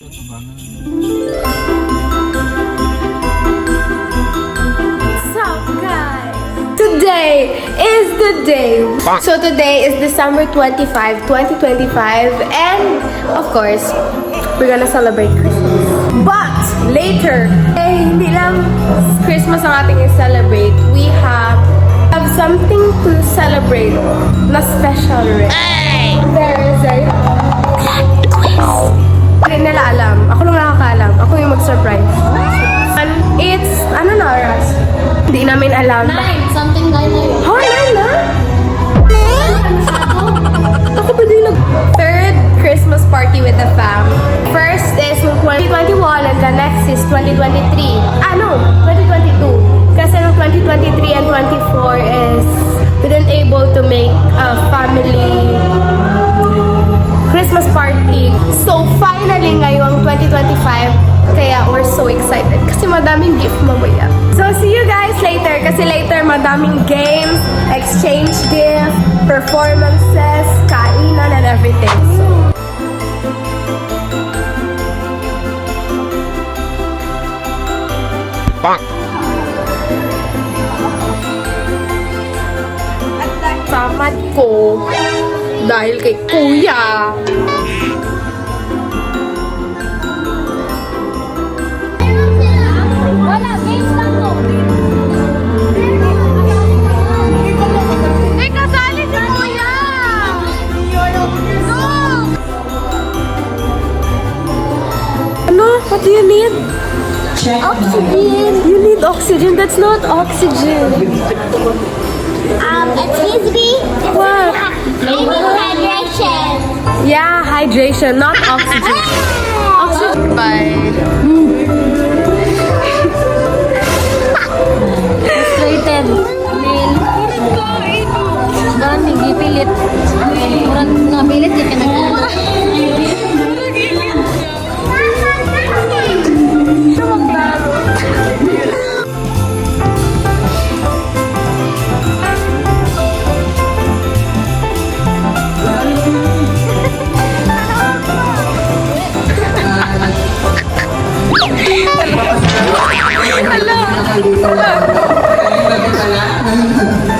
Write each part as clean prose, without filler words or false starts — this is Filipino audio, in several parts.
up, guys? Today is the day. So today is December 25, 2025, and of course, we're gonna celebrate Christmas. But later, hindi lang Christmas ang ating i-celebrate. We have something to celebrate na special rin. There is a quiz. Hindi nila alam. Ako lang nakakaalam. Ako yung mag-surprise. And it's, ano na oras? Hindi namin alam. 9, something like that. Oh, 9 na? Ako ba din third Christmas party with the fam. First is 2021 and the next is 2023. No, 2022. Kasi ng 2023 and 24 is we didn't able to make a family Christmas party. So finally ngayong 2025, kaya we're so excited kasi madaming gift mamaya. So see you guys later kasi later madaming games, exchange gift, performances, kainan and everything. So tamad ko dahil kay kuya. Wala, games lang to. Eh, kasali si Kuya! Ano? What do you need? Oxygen. You need oxygen. That's not oxygen. Excuse me? What? I need hydration. Yeah, hydration, not oxygen. Oxygen. Bye. Frustrated. Lil. Dami, gipilit. Murag nga pilit, di ka nagkala. Siya maglaro.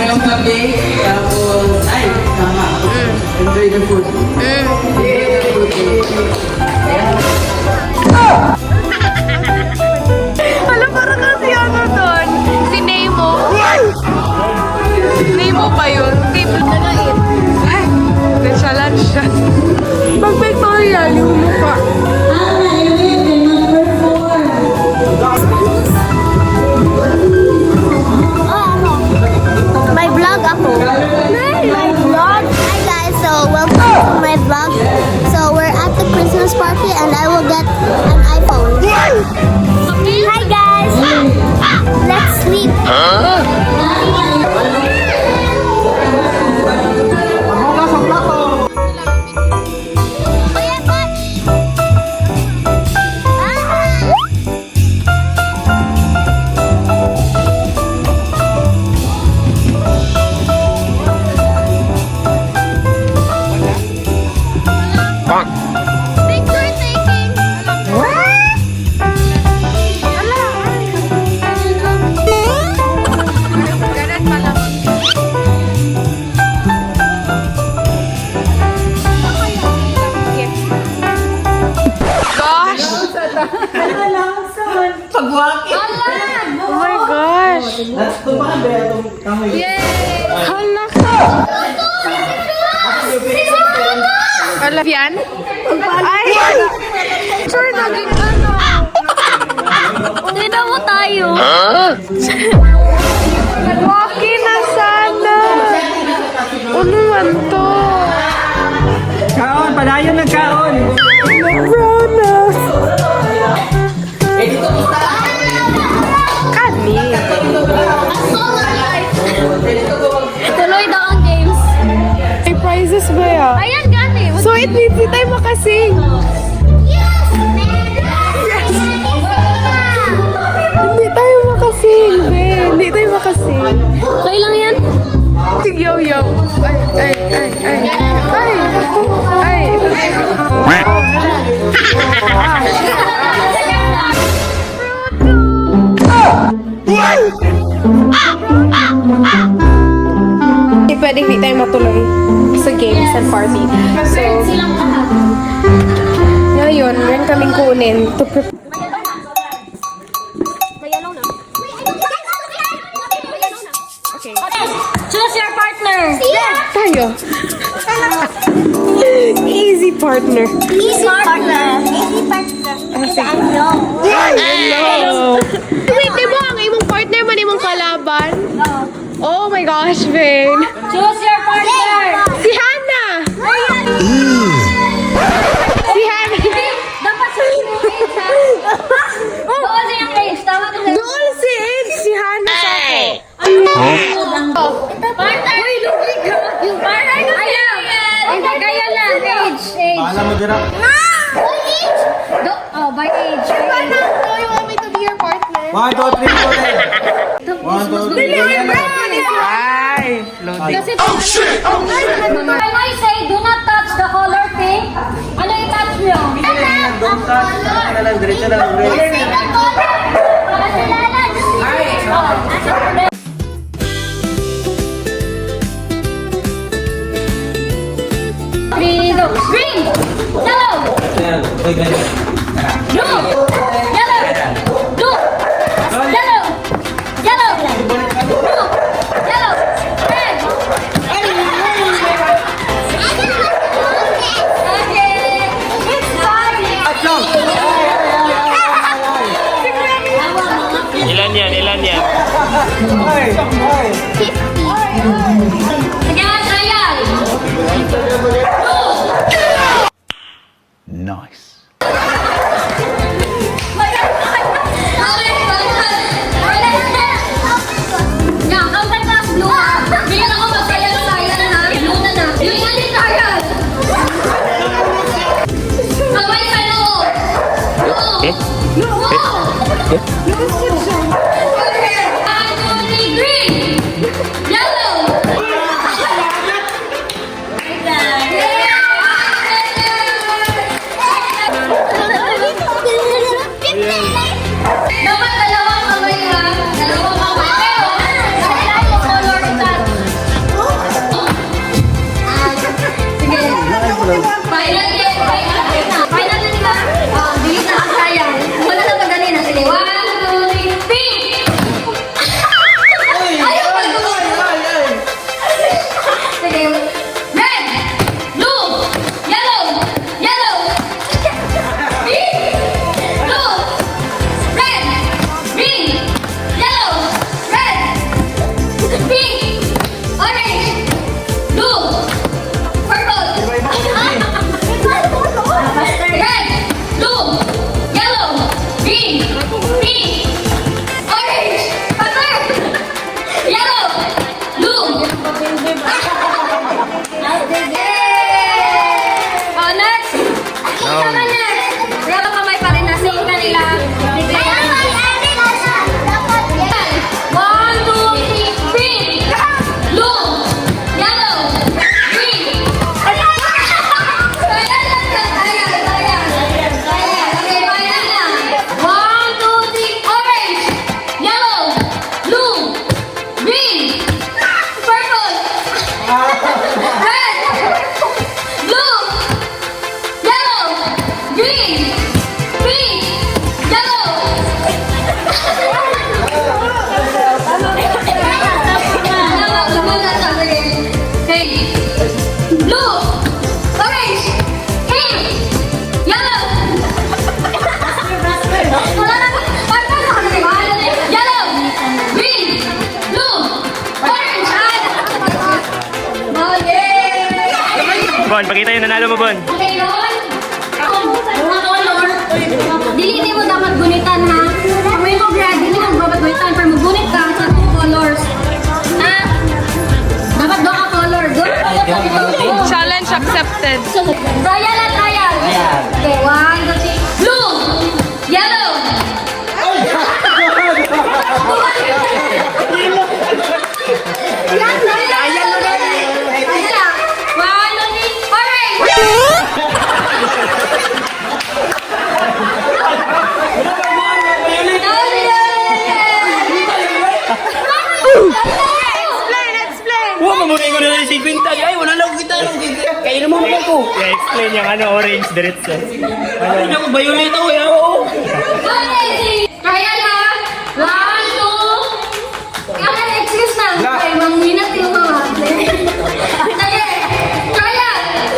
Ngayong gabi, tapos, ay, tama. Enjoy the food. Alam, parang kasi ano doon? Si Nemo. Nemo ba yun? Tip na nait. Ay, nasyalan siya. Pag-pictorial yung mukha. My vlog ako. My vlog? Hi guys, so welcome to my vlog. So we're at the Christmas party and I will get an iPhone. Hi guys! Let's sleep. Picture taking. Gosh! Pagwakit. Oh my gosh! Ito pa ba itong kamay? Hala ka! Alam yan? Ay! Sure, naging ano? Tignan mo tayo. Waki na sana! Ano man to? Kaon, padayon na kaon. Brown Kani! Tuloy daw ang games. May prizes ba yan? Ayan, gani. So it means di tayo makasing! Yes! Hindi tayo makasing, Ben! Hindi tayo makasing! Okay lang yan. Sige, yo. Ay. Ay. Ay. Ay. recent party. So, ngayon, meron kaming kunin to prepare. Okay. Choose your partner. Tayo. Easy partner. Easy partner. Easy partner. I know. Hello. Wait, di ba ang imong partner man imong kalaban? Oh my gosh, Vane. Choose your partner. Si Hannah! Si Hannah! Dapat sa yung age, ha? Doon sa yung age. Tama ka na. Doon si Age, si Hannah sa ako. Oh. Partner. Uy, lumig ka. Yung partner ko sila. Hindi, kaya lang. Age. Paala mo dira. Age? Oh, by age. So, you want me to be your partner? 1, 2, 3, 4. 1, 2, 3, 4. Ay! Loading. Kasi when I say do not touch the color pink, ano yung touch nyo? Don't touch. Ano na lang, diretso na lang. Green, yellow, Ayan, okay, ganyan. blue, yellow, blue, yellow, yellow, blue, yellow, red. Okay, it's time. Ilan yan? Ilan yan? Ay! Ay! Sige, trial. Nice. Dapat dalawang kamay ha. Dalawang kamay. Pero, kailangan yung color itat. Sige. Final game. Final na nila. Bilis na ang sayang. Wala na madali na. Sige. 1, 2, 3, pink! Ayaw pa doon. Sige. Red! Blue! Yellow! Yellow! Pink! Blue! Red, green, yellow, red, pink, orange, blue, purple. Red, blue, yellow, green, pink, orange, purple, yellow, blue. Oh, next. Ikaw na next. Pero kamay pa rin. Nasa yung kanila. One, two, three, pink, blue, yellow, green. Ayan lang. Okay, bayan na. One, two, three, orange, yellow, blue, green, purple, red, blue, yellow, green, pink, yellow. Okay. Blue, orange, pink, yellow. Wala na. Yellow, green, blue, orange. Bon, pakita yung nanalo mo, Bon. Okay, Ron? Mga color. Dili mo dapat gunitan, ha? Kung may mo grad, dili mo dapat gunitan. Pero magunit ka sa colors. Ha? Dapat doon ka color. Doon ka color. Challenge accepted. Trial at trial. Okay, 1, 2, 3. Blue. Yellow. Yan, trial. Trial lang. 1, 2, 3. Orange. Explain! Wow, mamunin ko na yung 50. Ay, wala lang kita. I-explain yung ano, orange, diretso. Hindi ako violate ako, yaw. Kaya na! 1, 2... Kaya excuse na! Kaya mang-minat yung mga. Sige! Kaya!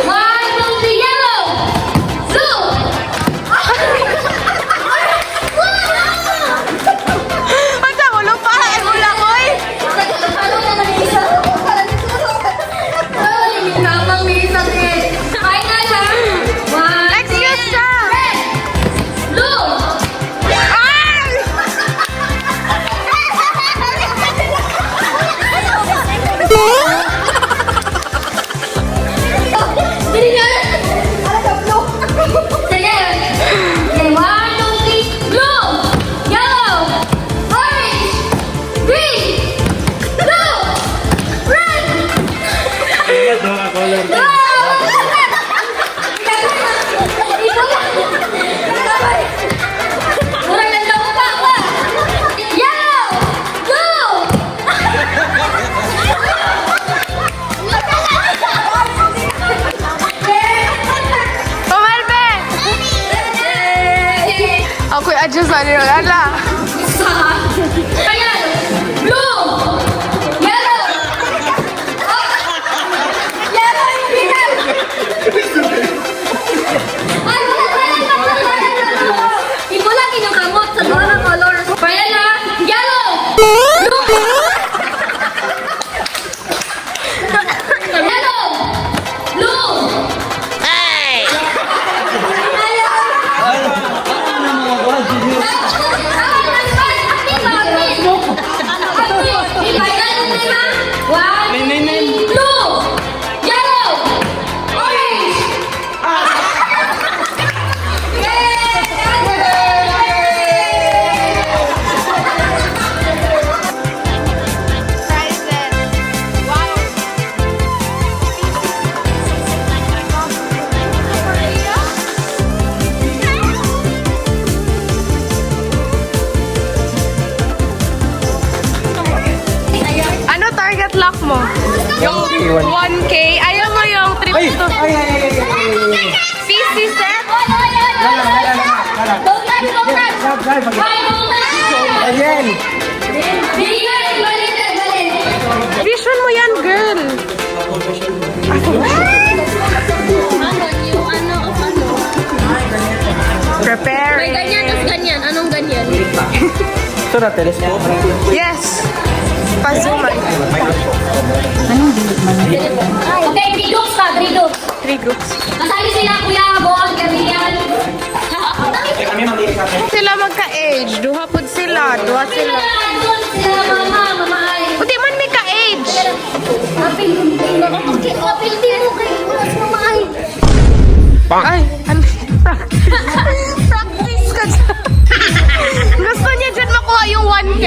1, 2, 3, yellow! Blue! Masa ulo pa? Ay, mula ko eh. Ano na nag-isa? Ay, namang ni isang eh. Kaya na lang! 1, Excuse ka! blue! Ay! Sige! Okay, 1, 2, 3, blue! Yellow! Orange! Green! Blue! Red! Ingat mo ka, color. Go! Murang nagdampa ka! Yellow! Blue! Pumalbe! Ako'y adjust na nyo. Ala! Ayan! Blue! Yellow! Yellow yung bigat! Ay, wala! Ibo lang inyong kamot sa doon ng colors. Kaya na, yellow! Blue! Yellow! Blue! Ano target lock mo? Yung 1K? Ayaw mo yung trip to PC set? Ayan. Vision mo yan, girl! Prepare! May ganyan, tapos ganyan. Anong ganyan? Ito na, telescope. Yes! Pa-zoom. Okay, 3 groups ka, 3 groups. 3 groups. Kasali sila, Kuya Boag, Gabriel. Kami mag-iis kami. Sila magka-age. Duha pod sila. Duha sila. Sila mama ay. Buti man may ka-age. Apil din mo kay ulas mama ay. Ay, ano? Practice ka dyan. Gusto niya dyan makuha yung 1K.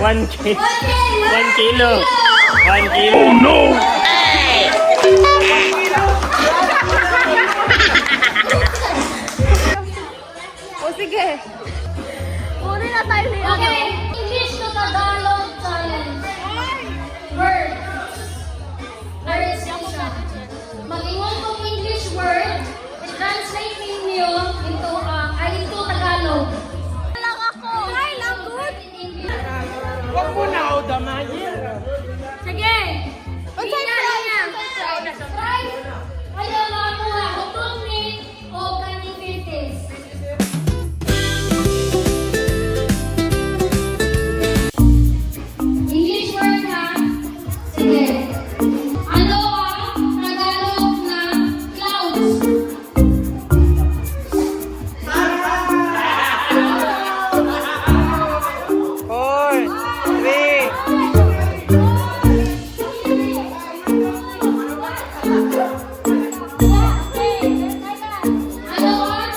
1 kilo. 1 kilo. Oh no! O sige. Uli na tayo ni Okay, English to Tagalog challenge. Word. Word station. Mag-ingon kong English word, translate ninyo into Tagalog. Lang ako. Ay, lang good. Huwag mo na ako damayin. Sige. Linya. Price. Ayaw makakuha. Hutong ni o kaning 50s. English word ha? Sige. Ano ang Tagalog na clouds? Four, three. Ano ang Tagalog na clouds? Four, three, two, one. Sige. 1,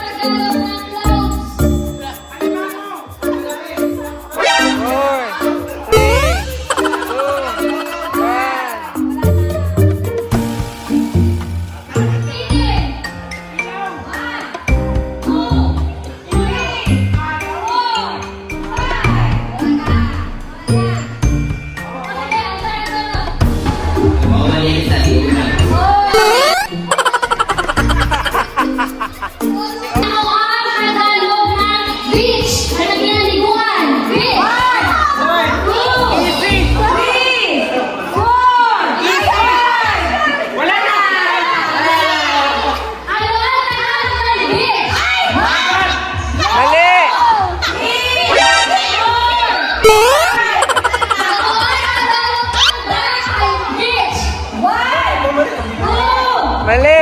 2, 3, 4, 5. Ano ang Tagalog ng beach? Ano ginaliguan? Beach. 1, 2, 3, 4, 5. Wala na! Ano ang Tagalog ng beach? Mali! Mali!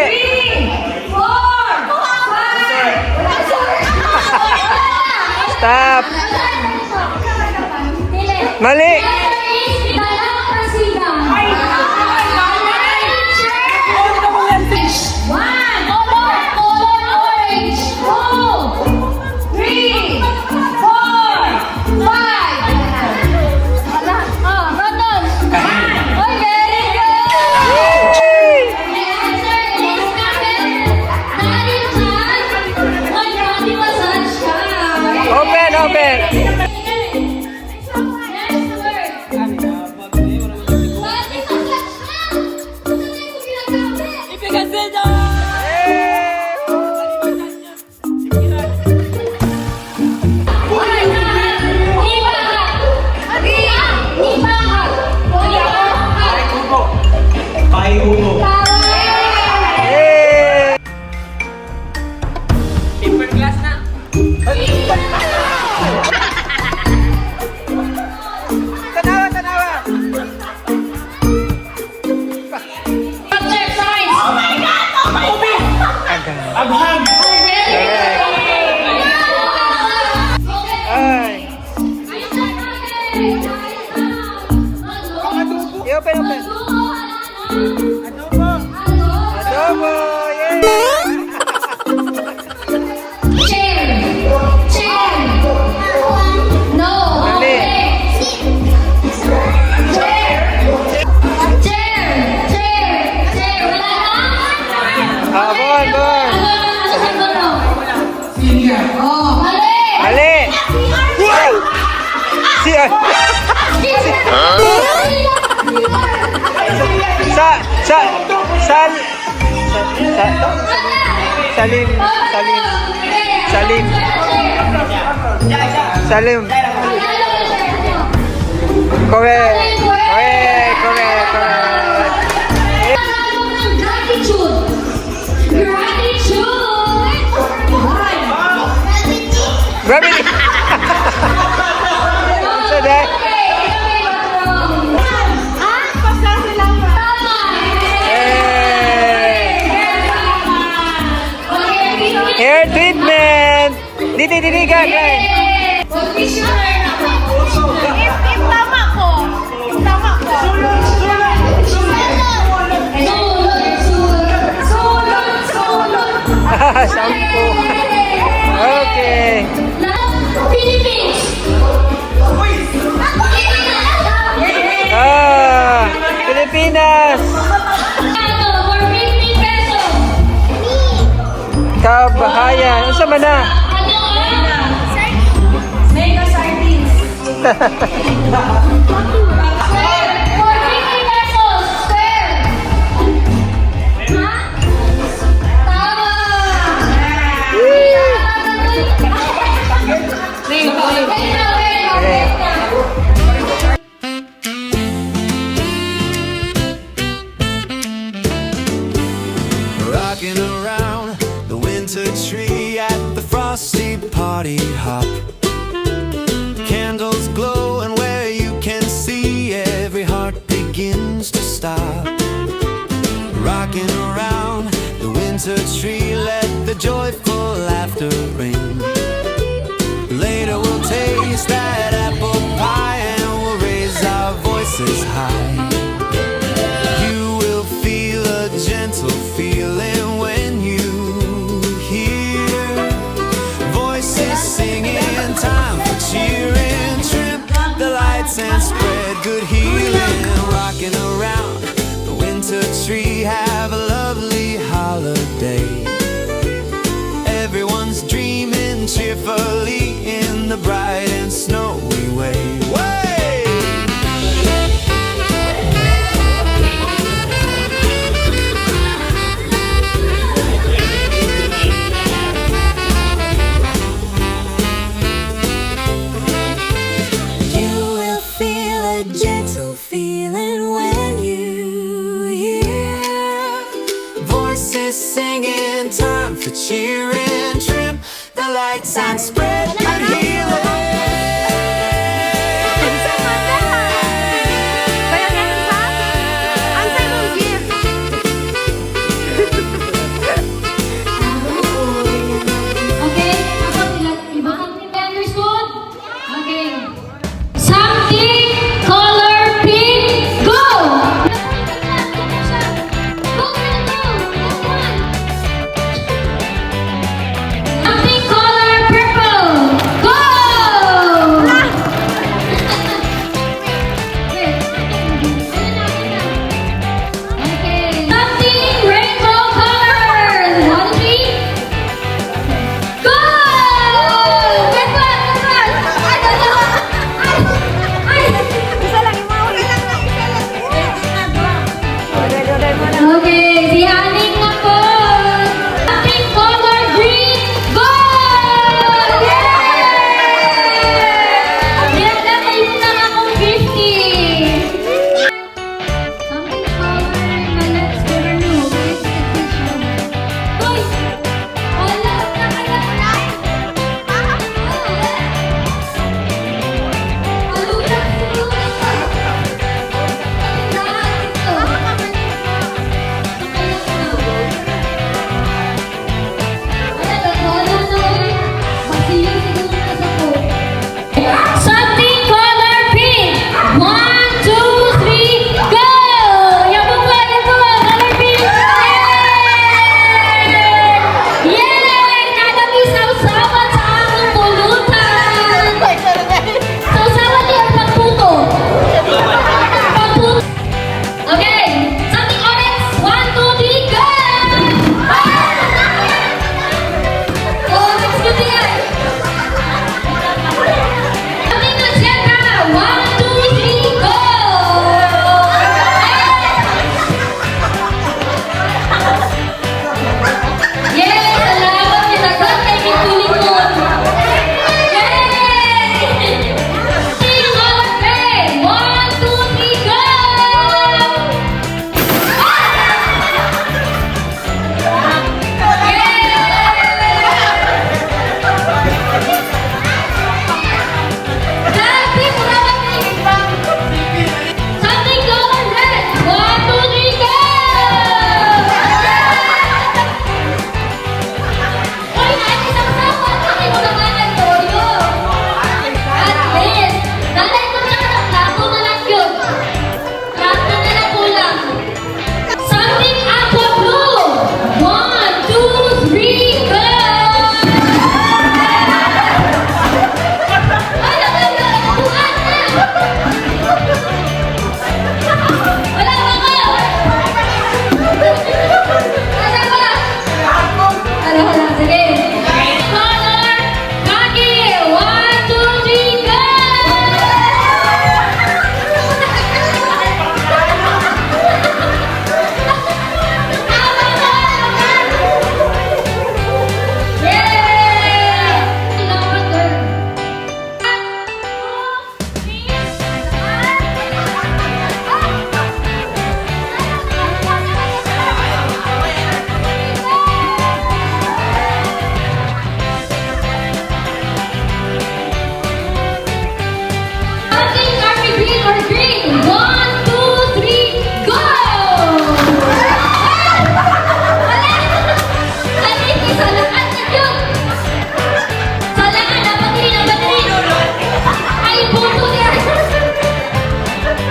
Stop! Mali! Open, open! Yay! Paper glass na. Tanawa, tanawa. Agham! Ay. I-open, open. Adobo! Yay! Chair. Chair. No. Mali. Chair. Chair. Chair. Wala na? Bon, bon. Oh, mali. Mali! Si, sal, Salim, Salim. Correct. Correct. Gratitude. Gravity. So that. Hair treatment. Didi, guys. Shampoo. Okay. Philippines. Pilipinas! For 50 pesos. Kabahayan! Ano sa mana? Mega sardines. Sir, for 50 pesos. Sir. Ha? Tama. Wait na. Rocking around the winter tree at the frosty party hop. Candles glow and where you can see every heart begins to stop. Rocking around the winter tree, let the joyful laughter ring. Later we'll taste that apple pie and we'll raise our voices high. You will feel a gentle feeling when you hear voices singing, time for cheering. Trim the lights and spread good healing. Rocking around the winter tree, have a lovely holiday. Everyone's dreaming cheerfully in the bright and snowy way. Gentle feeling when you hear voices singing, time for cheering. Trim the lights and spread good healing. Okay, iba kang understood? Okay. Something color pink, go! Go, go! Something color purple.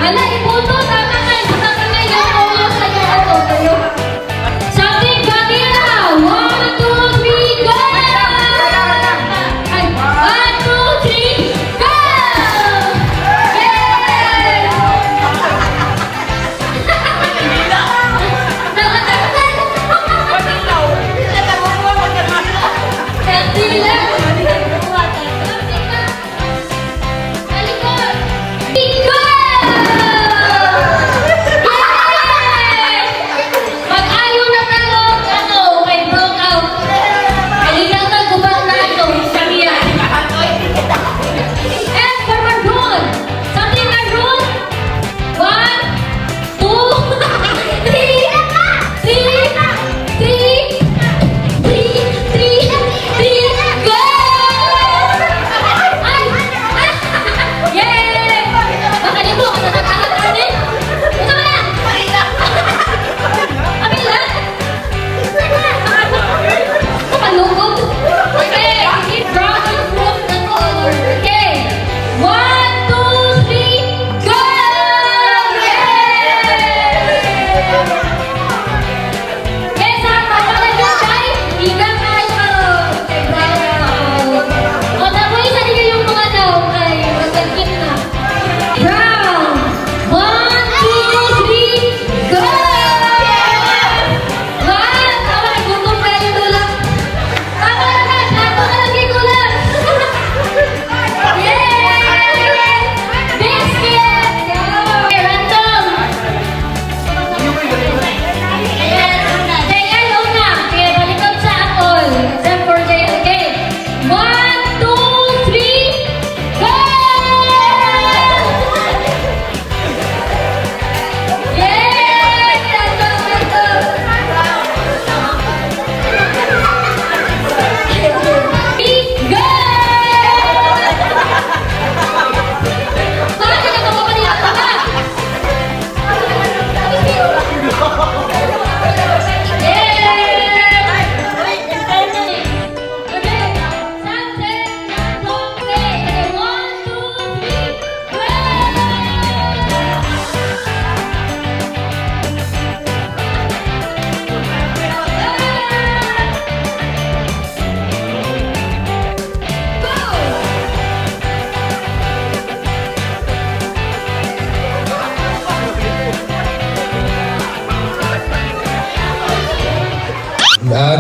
Hala, iputo, tama nga. Tama nga yung ulo sa iyo. Ano, tayo. Something vanilla. 1, 2, 3, go! Ay, 1, 2, 3, go! Yay!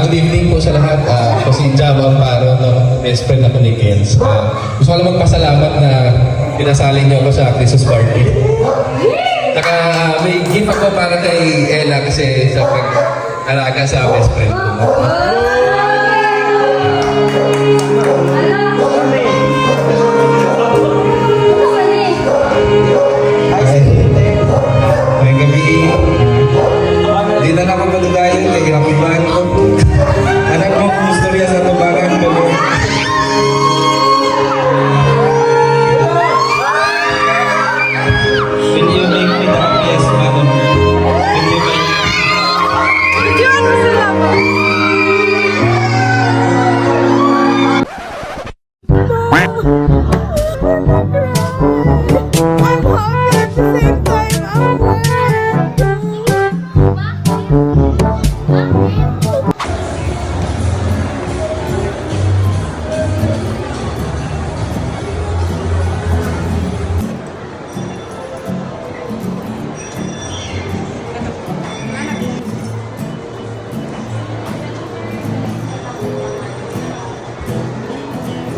Good evening po sa lahat. Ako si Java Amparo, no? Best friend ako ni Kens. Gusto ko lang magpasalamat na pinasali niyo ako sa Christmas party. Saka may gift ako para kay Ella kasi sa pag-alaga sa best friend ko. Ngayong gabi, di na ako malugayin kay Rapiban ko. Anak mo kung istorya sa tubangan ko. When you make me the happiest man on earth. When you make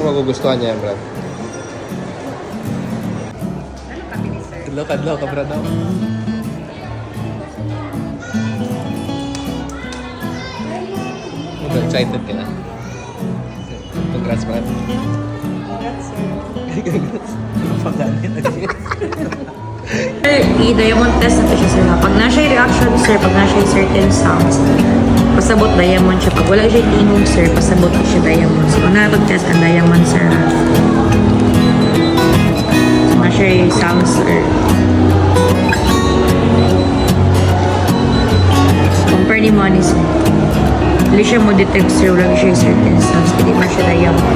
magugustuhan niya yan, Brad. Kadlaw ka, Brad. Excited ka na? Congrats, Brad. Congrats, sir. I-diamond test na to siya, sir. Pag na-siya reaction, sir, pag na-siya certain sounds, pasabot diamond siya. Pag wala siya tingog, sir, pasabot siya diamond. So, na-test ang diamond, sir. So, na-siya sounds, sir. Compare ni money, sir. Hindi siya mo detect, sir. Wala siya certain sounds. Hindi man siya diamond.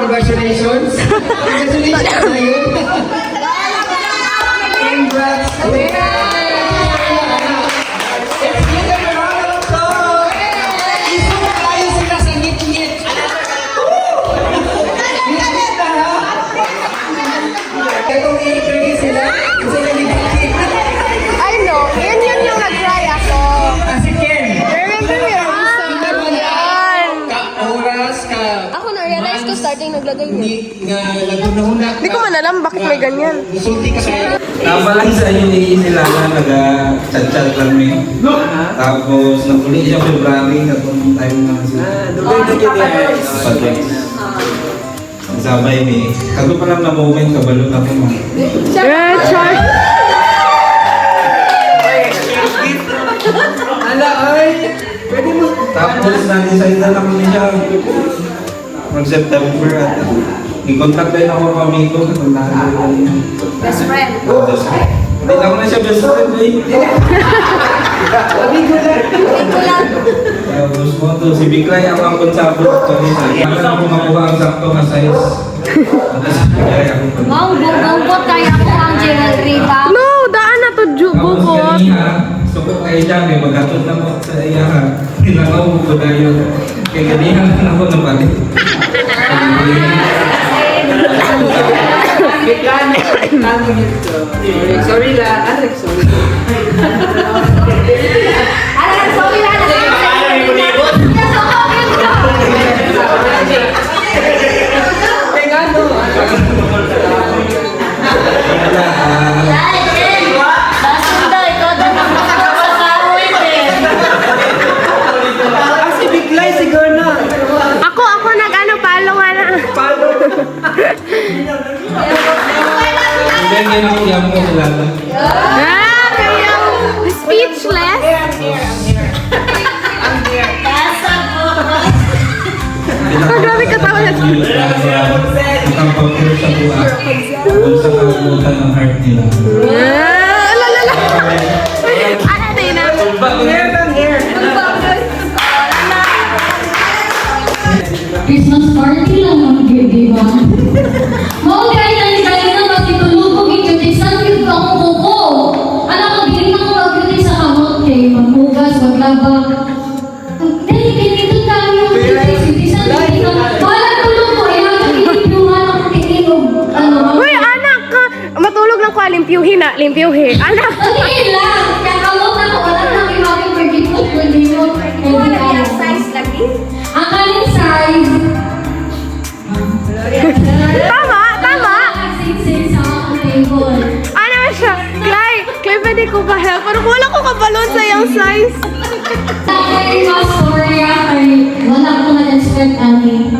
Congratulations! Congratulations na yun! Congrats! Let's give them a round of applause! Gusto mo tayo sila sa ngit-ngit! Ngit-ngit na ha? Itong i-trigger sila, gusto na ngit-ngit. I know. Yun yung nag-try ako. Si Ken! Remember me? Ka-oras, ka... Ako na-realize ko starting naglagay niya. Hindi nga naguna-huna. Hindi ko man alam bakit may ganyan. Gusulti ka kaya. Nabalang sa inyo ni sila na nag-chat-chat lang eh. Tapos napuli siya February katong time na sila. Sabay ni. Kago pa lang na moment kabalo na ko man. Char. Ala, ay! Pwede mo. Tapos na-decide na lang niya mag-September at i-contact din ako ng amigo katong nakalala niya. Best friend. Best friend. Hindi lang na siya best friend eh. Tapos mo to, si Biklay ako ang konsabot ko rin sa iya. Ako ako makuha ang sakto na size. Tapos si Biklay ako konsabot. Wow, bubot kaya ko ang jewelry ba? No, daan na to Tapos bukot. kaniya, suko kayo dyan, may magatod na mo sa iya ha. Nilangaw ko na yun. Kaya kaniya na ako napalit. Sorry la, Alex, sorry. Teka, no. Si Biklay, siguro na. Ako nag-ano, palo nga na. Then yun ang yan mo kilala. Kaya speechless. Grabe katawa na. Ang pag-puro sa buha. Kung sa kabutan ng heart nila. Alala. Ano din na? Christmas party lang ang di ba? Mga guys, ang na kasi tulubog ito. Tisan yung kaong kuko. Alam ko, din ako mag-beauty sa kamot kay maghugas, maglaba. Dahil ganito tayo. Tisan yung walang tulog ko. Ayaw ko pinipluhan ang tikinog. Uy, anak ka! Matulog lang ko, limpyuhin na, limpyuhin. Anak! Pagkiin lang. Kaya kamot ako. Wala na kayo aking pagkipot. Wala na size lagi? Ang kaling size. Tama! Ano ba siya? Clay, pwede ko ba help? Parang wala ko kabalon sa iyong size. Ay, sorry ay wala ko na-expect ani.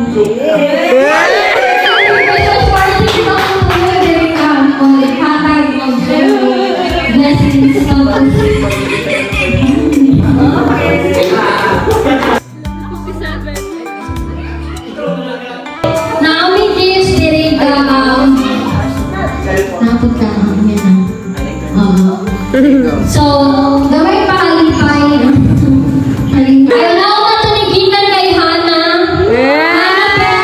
Naaming gifts diri ka napod ka yan. So, gawin pa halipay. Ayaw na ako matuniginan kay Hana. Hana,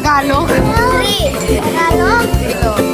Tagalog. 3. Tagalog. Ito.